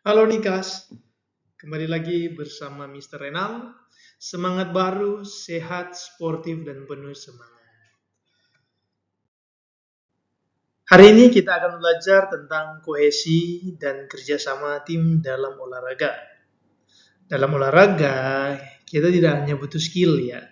Halo Nikas, kembali lagi bersama Mr. Renal. Semangat baru, sehat, sportif, dan penuh semangat. Hari ini kita akan belajar tentang kohesi dan kerjasama tim dalam olahraga. Dalam olahraga, kita tidak hanya butuh skill ya,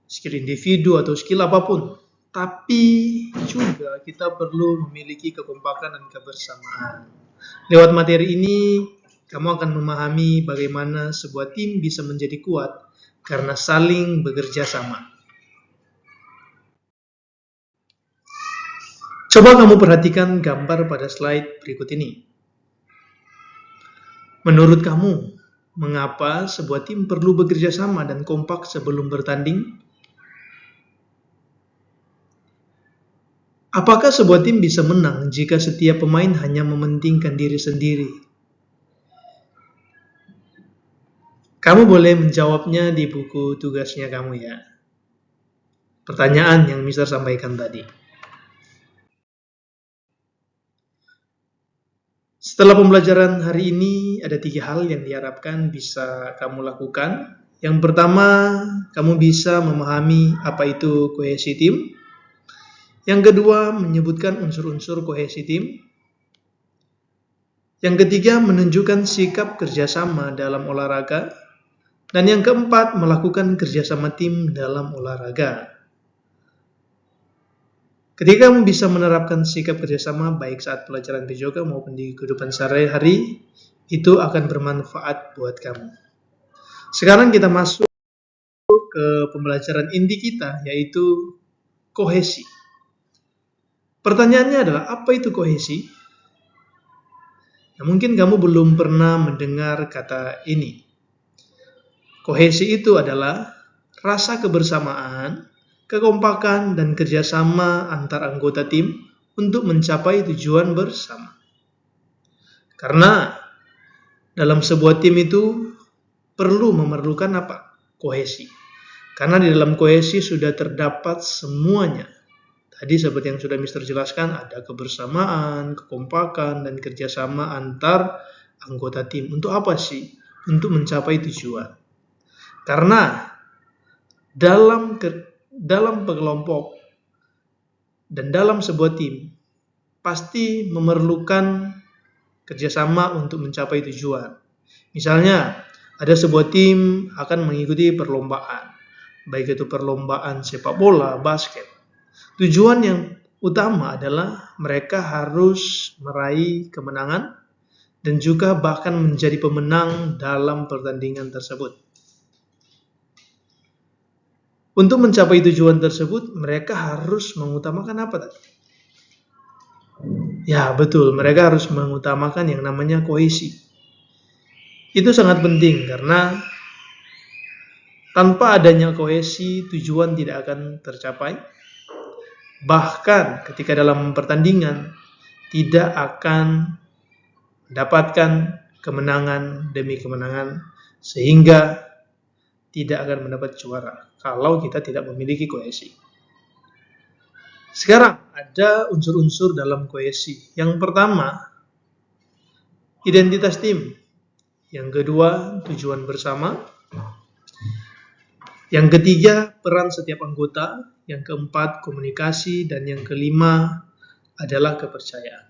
skill individu atau skill apapun, tapi juga kita perlu memiliki kekompakan dan kebersamaan. Lewat materi ini, kamu akan memahami bagaimana sebuah tim bisa menjadi kuat karena saling bekerja sama. Coba kamu perhatikan gambar pada slide berikut ini. Menurut kamu, mengapa sebuah tim perlu bekerja sama dan kompak sebelum bertanding? Apakah sebuah tim bisa menang jika setiap pemain hanya mementingkan diri sendiri? Kamu boleh menjawabnya di buku tugasnya kamu ya. Pertanyaan yang Mister sampaikan tadi. Setelah pembelajaran hari ini, ada 3 hal yang diharapkan bisa kamu lakukan. Yang pertama, kamu bisa memahami apa itu kohesi tim. Yang kedua, menyebutkan unsur-unsur kohesi tim. Yang ketiga, menunjukkan sikap kerjasama dalam olahraga. Dan yang keempat, melakukan kerjasama tim dalam olahraga. Ketika kamu bisa menerapkan sikap kerjasama baik saat pelajaran yoga maupun di kehidupan sehari-hari, itu akan bermanfaat buat kamu. Sekarang kita masuk ke pembelajaran inti kita, yaitu kohesi. Pertanyaannya adalah, apa itu kohesi? Nah, mungkin kamu belum pernah mendengar kata ini. Kohesi itu adalah rasa kebersamaan, kekompakan, dan kerjasama antar anggota tim untuk mencapai tujuan bersama. Karena dalam sebuah tim itu memerlukan apa? Kohesi. Karena di dalam kohesi sudah terdapat semuanya. Tadi seperti yang sudah Mister jelaskan, ada kebersamaan, kekompakan, dan kerjasama antar anggota tim. Untuk apa sih? Untuk mencapai tujuan. Karena dalam kelompok dan dalam sebuah tim pasti memerlukan kerjasama untuk mencapai tujuan. Misalnya, ada sebuah tim akan mengikuti perlombaan, baik itu perlombaan sepak bola, basket. Tujuan yang utama adalah mereka harus meraih kemenangan dan juga bahkan menjadi pemenang dalam pertandingan tersebut. Untuk mencapai tujuan tersebut, mereka harus mengutamakan apa tadi? Ya, betul, mereka harus mengutamakan yang namanya kohesi. Itu sangat penting karena tanpa adanya kohesi, tujuan tidak akan tercapai. Bahkan ketika dalam pertandingan, tidak akan mendapatkan kemenangan demi kemenangan, sehingga tidak akan mendapat juara kalau kita tidak memiliki kohesi. Sekarang ada unsur-unsur dalam kohesi. Yang pertama, identitas tim. Yang kedua, tujuan bersama. Yang ketiga, peran setiap anggota. Yang keempat, komunikasi. Dan yang kelima adalah kepercayaan.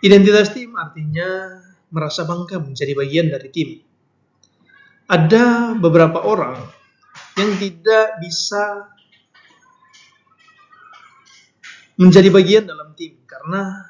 Identitas tim artinya merasa bangga menjadi bagian dari tim. Ada beberapa orang yang tidak bisa menjadi bagian dalam tim karena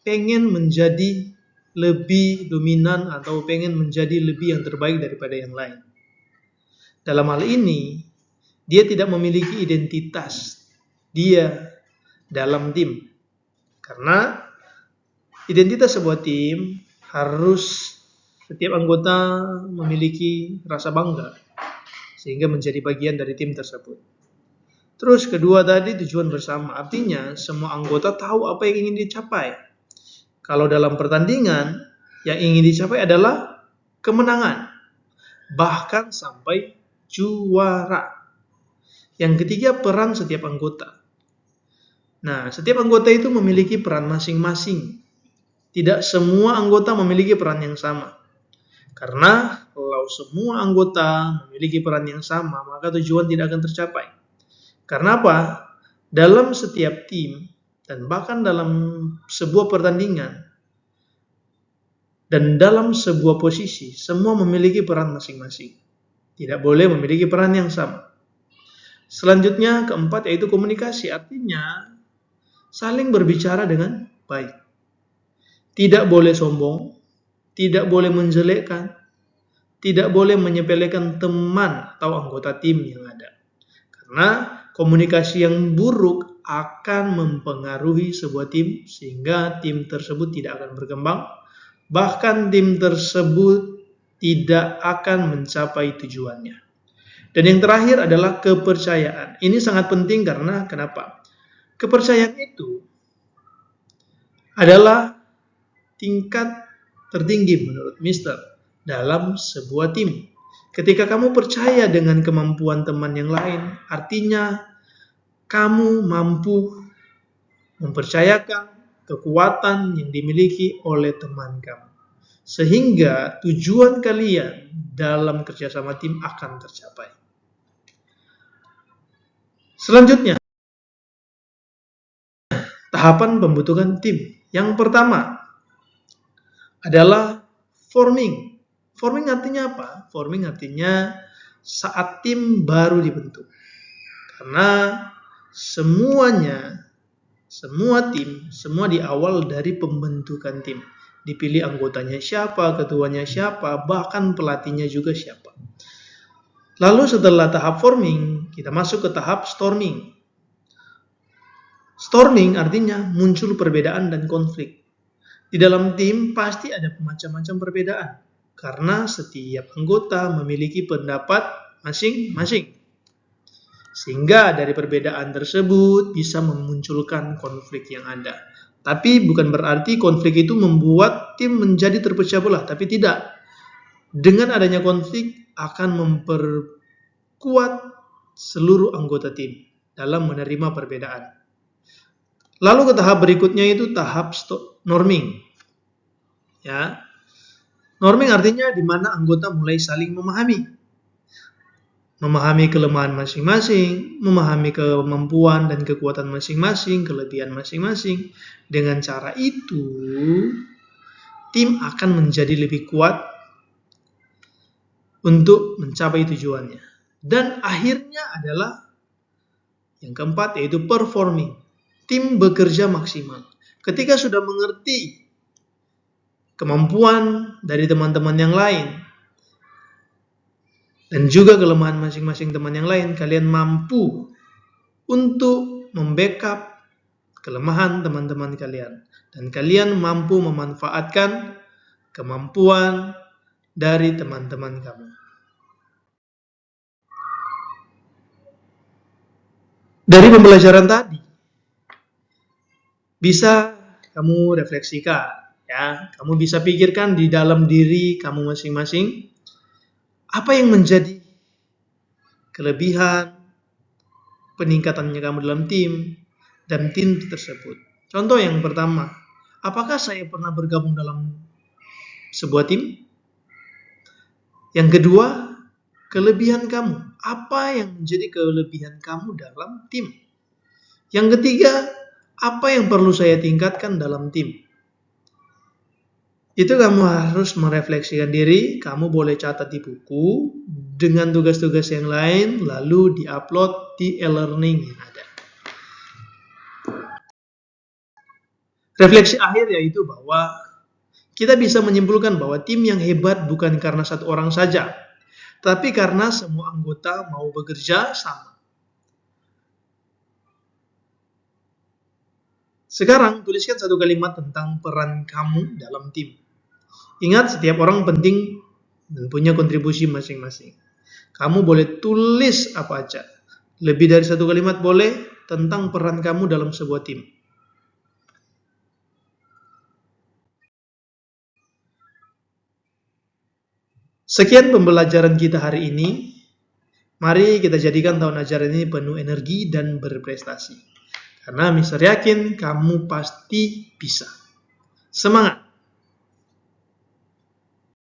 pengen menjadi lebih dominan atau pengen menjadi lebih yang terbaik daripada yang lain. Dalam hal ini, dia tidak memiliki identitas dia dalam tim. Karena identitas sebuah tim harus setiap anggota memiliki rasa bangga sehingga menjadi bagian dari tim tersebut. Terus kedua tadi, tujuan bersama. Artinya semua anggota tahu apa yang ingin dicapai. Kalau dalam pertandingan, yang ingin dicapai adalah kemenangan. Bahkan sampai juara. Yang ketiga, peran setiap anggota. Nah, setiap anggota itu memiliki peran masing-masing Tidak semua anggota memiliki peran yang sama. Karena kalau semua anggota memiliki peran yang sama, maka tujuan tidak akan tercapai. Karena apa? Dalam setiap tim, dan bahkan dalam sebuah pertandingan, dan dalam sebuah posisi, semua memiliki peran masing-masing. Tidak boleh memiliki peran yang sama. Selanjutnya, keempat, yaitu komunikasi. Artinya, saling berbicara dengan baik. Tidak boleh sombong, tidak boleh menjelekkan, tidak boleh menyepelekan teman atau anggota tim yang ada. Karena komunikasi yang buruk akan mempengaruhi sebuah tim sehingga tim tersebut tidak akan berkembang, bahkan tim tersebut tidak akan mencapai tujuannya. Dan yang terakhir adalah kepercayaan. Ini sangat penting karena kenapa? Kepercayaan itu adalah tingkat tertinggi menurut Mister dalam sebuah tim. Ketika kamu percaya dengan kemampuan teman yang lain, artinya kamu mampu mempercayakan kekuatan yang dimiliki oleh teman kamu. Sehingga tujuan kalian dalam kerjasama tim akan tercapai. Selanjutnya, tahapan pembentukan tim. Yang pertama adalah forming. Forming artinya apa? Forming artinya saat tim baru dibentuk. Karena semua tim, semua di awal dari pembentukan tim. Dipilih anggotanya siapa, ketuanya siapa, bahkan pelatihnya juga siapa. Lalu setelah tahap forming, kita masuk ke tahap storming. Storming artinya muncul perbedaan dan konflik. Di dalam tim pasti ada macam-macam perbedaan. Karena setiap anggota memiliki pendapat masing-masing. Sehingga dari perbedaan tersebut bisa memunculkan konflik yang ada. Tapi bukan berarti konflik itu membuat tim menjadi terpecah belah. Tapi tidak. Dengan adanya konflik akan memperkuat seluruh anggota tim dalam menerima perbedaan. Lalu ke tahap berikutnya itu tahap norming. Ya. Norming artinya di mana anggota mulai saling memahami. Memahami kelemahan masing-masing, memahami kemampuan dan kekuatan masing-masing, kelebihan masing-masing. Dengan cara itu, tim akan menjadi lebih kuat untuk mencapai tujuannya. Dan akhirnya adalah yang keempat, yaitu performing. Tim bekerja maksimal. Ketika sudah mengerti kemampuan dari teman-teman yang lain, dan juga kelemahan masing-masing teman yang lain, kalian mampu untuk membackup kelemahan teman-teman kalian. Dan kalian mampu memanfaatkan kemampuan dari teman-teman kamu. Dari pembelajaran tadi, bisa kamu refleksikan, ya. Kamu bisa pikirkan di dalam diri kamu masing-masing, apa yang menjadi kelebihan, peningkatannya kamu dalam tim, dan tim tersebut. Contoh yang pertama, apakah saya pernah bergabung dalam sebuah tim? Yang kedua, kelebihan kamu. Apa yang menjadi kelebihan kamu dalam tim? Yang ketiga, apa yang perlu saya tingkatkan dalam tim? Itu kamu harus merefleksikan diri, kamu boleh catat di buku dengan tugas-tugas yang lain, lalu di-upload di e-learning yang ada. Refleksi akhir yaitu bahwa kita bisa menyimpulkan bahwa tim yang hebat bukan karena satu orang saja, tapi karena semua anggota mau bekerja sama. Sekarang tuliskan satu kalimat tentang peran kamu dalam tim. Ingat, setiap orang penting dan punya kontribusi masing-masing. Kamu boleh tulis apa aja. Lebih dari satu kalimat boleh tentang peran kamu dalam sebuah tim. Sekian pembelajaran kita hari ini. Mari kita jadikan tahun ajaran ini penuh energi dan berprestasi. Karena Mister yakin kamu pasti bisa. Semangat!